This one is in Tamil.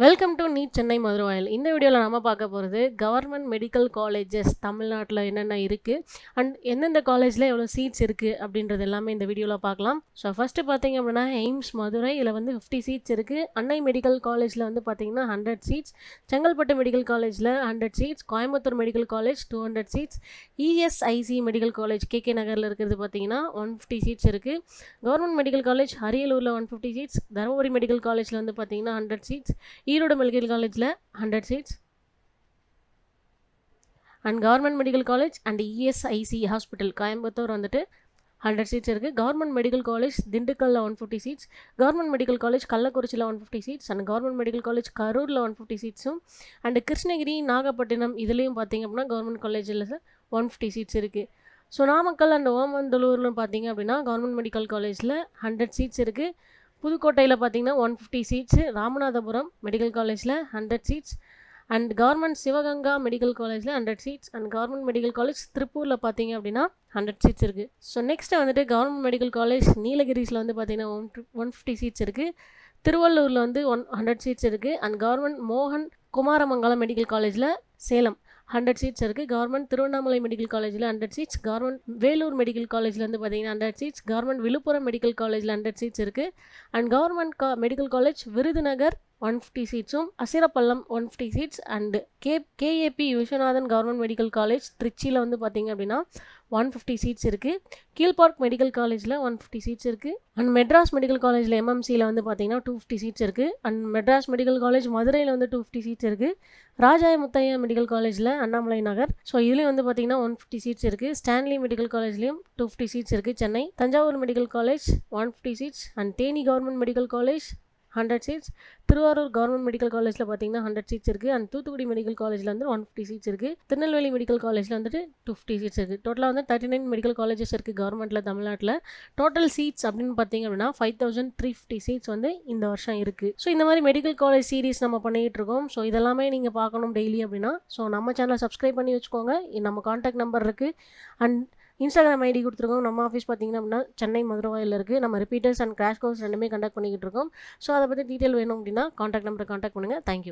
Welcome to NEET Chennai Maduravoyal. இந்த வீடியோவில் நம்ம பார்க்க போகிறது கவர்மெண்ட் மெடிக்கல் காலேஜஸ் தமிழ்நாட்டில் என்னென்ன இருக்குது அண்ட் எந்தெந்த காலேஜில் எவ்வளோ சீட்ஸ் இருக்குது அப்படின்றது எல்லாமே இந்த வீடியோவில் பார்க்கலாம். ஸோ ஃபஸ்ட்டு பார்த்தீங்க அப்படின்னா எய்ம்ஸ் மதுரை இதில் வந்து 50 சீட்ஸ் இருக்குது. அன்னை மெடிக்கல் காலேஜில் வந்து பார்த்தீங்கன்னா 100 சீட்ஸ், செங்கல்பட்டு மெடிக்கல் காலேஜில் 100 seats, Coimbatore medical college 200 seats, ESIC medical college KK நகரில் இருக்கிறது பார்த்தீங்கன்னா 150 சீட்ஸ் இருக்குது. கவர்மெண்ட் மெடிக்கல் காலேஜ் அரியலூரில் 150 சீட்ஸ், தருமபுரி மெடிக்கல் காலேஜில் வந்து பார்த்தீங்கன்னா 100 சீட்ஸ், ஈரோடு மெடிக்கல் காலேஜில் 100 seats and government medical college and ESIC hospital Coimbatore வந்துட்டு 100 சீட்ஸ் இருக்குது. கவர்மெண்ட் மெடிக்கல் காலேஜ் திண்டுக்கல்லில் 150 சீட்ஸ், கவர்மெண்ட் மெடிக்கல் காலேஜ் கள்ளக்குறிச்சியில் 150 seats and government medical college கரூரில் 150 சீட்ஸும் அண்ட் கிருஷ்ணகிரி நாகப்பட்டினம் இதுலேயும் பார்த்தீங்க அப்படின்னா கவர்மெண்ட் காலேஜில் 150 சீட்ஸ் இருக்குது. ஸோ நாமக்கல் அண்ட் ஓமந்தலூர்னு பார்த்தீங்க அப்படின்னா கவர்மெண்ட் மெடிக்கல் காலேஜில் 100 சீட்ஸ் இருக்குது. புதுக்கோட்டையில் பார்த்தீங்கன்னா 150 சீட்ஸு, ராமநாதபுரம் மெடிக்கல் காலேஜில் 100 seats and government Sivaganga medical காலேஜில் 100 seats and government medical college திருப்பூரில் பார்த்தீங்க அப்படின்னா 100 சீட்ஸ் இருக்குது. ஸோ நெக்ஸ்ட்டு வந்துட்டு கவர்மெண்ட் மெடிக்கல் காலேஜ் நீலகிரிஸில் வந்து பார்த்தீங்கன்னா 150 சீட்ஸ் இருக்குது. திருவள்ளூரில் வந்து 100 சீட்ஸ் இருக்குது அண்ட் கவர்மெண்ட் மோகன் குமாரமங்கலம் மெடிக்கல் காலேஜில் சேலம் 100 சீட்ஸ் இருக்குது. கவர்மெண்ட் திருவண்ணாமலை மெடிக்கல் காலேஜில் 100 சீட்ஸ், கவர்மெண்ட் வேலூர் மெடிக்கல் காலேஜில் வந்து பார்த்தீங்கன்னா 100 சீட்ஸ், கவர்மெண்ட் விழுப்புரம் மெடிக்கல் காலேஜில் 100 சீட்ஸ் இருக்குது and government medical college Virudhunagar 150 சீட்ஸும், Asaripallam 150 seats and KAP Viswanathan government medical college திருச்சியில் வந்து பார்த்தீங்க அப்படின்னா 150 சீட்ஸ் இருக்குது. கீழ்பார்க் மெடிக்கல் காலேஜில் 150 சீட்ஸ் இருக்குது அண்ட் மெட்ராஸ் மெடிக்கல் காலேஜில் எம்எம்சியில் வந்து பார்த்தீங்கன்னா 250 சீட்ஸ் இருக்குது அண்ட் மெட்ராஸ் மெடிக்கல் காலேஜ் மதுரையில் வந்து 250 சீட்ஸ் இருக்குது. ராஜாய முத்தையா மெடிக்கல் காலேஜில் அண்ணாமலை நகர், ஸோ இதுலேயும் வந்து பார்த்தீங்கன்னா 150 சீட்ஸ் இருக்குது. ஸ்டான்லி மெடிக்கல் காலேஜ்லேயும் 250 சீட்ஸ் இருக்குது. Chennai Thanjavur medical college 150 seats and Theni government medical college 100 seats, Thiruvarur government medical காலேஜில் பார்த்தீங்கன்னா 100 சீட்ஸ் இருக்குது அண்ட் தூத்துக்குடி மெடிக்கல் காலேஜில் வந்து 150 சீட்ஸ் இருக்குது. திருநெல்வேலி மெடிக்கல் காலேஜில் வந்துட்டு 250 சீட்ஸ் இருக்குது. டோட்டலாக வந்து 39 மெடிக்கல் காலேஜஸ் இருக்குது கவர்மெண்ட்டில் தமிழ்நாட்டில். டோட்டல் சீட்ஸ் அப்படின்னு பார்த்தீங்க அப்படின்னா 5350 சீட்ஸ் வந்து இந்த வருஷம் இருக்குது. ஸோ இந்த மாதிரி மெடிக்கல் காலேஜ் சீரிஸ் நம்ம பண்ணிகிட்டு இருக்கோம். ஸோ இதெல்லாமே நீங்கள் பார்க்கணும் டெய்லி அப்படின்னா ஸோ நம்ம சேனலை சப்ஸ்கிரைப் பண்ணி வச்சுக்கோங்க. நம்ம கான்டாக்ட் நம்பர் இருக்குது அண்ட் இன்ஸ்டாகிராம் ஐடி கொடுத்துருக்கோம். நம்ம ஆஃபீஸ் பார்த்திங்கன்னா அப்படின்னா சென்னை மதுரவாயில் இருக்குது. நம்ம ரிப்பீட்டர்ஸ் அண்ட் கிராஷ் கோர்ஸ் ரெண்டுமே கண்டக்ட் பண்ணிக்கிட்டு இருக்கோம். ஸோ அதை பற்றி டீட்டெயில் வேணும் அப்படின்னா கான்டாக்ட் நம்பரை கான்டாக்ட் பண்ணுங்கள். தேங்க்யூ.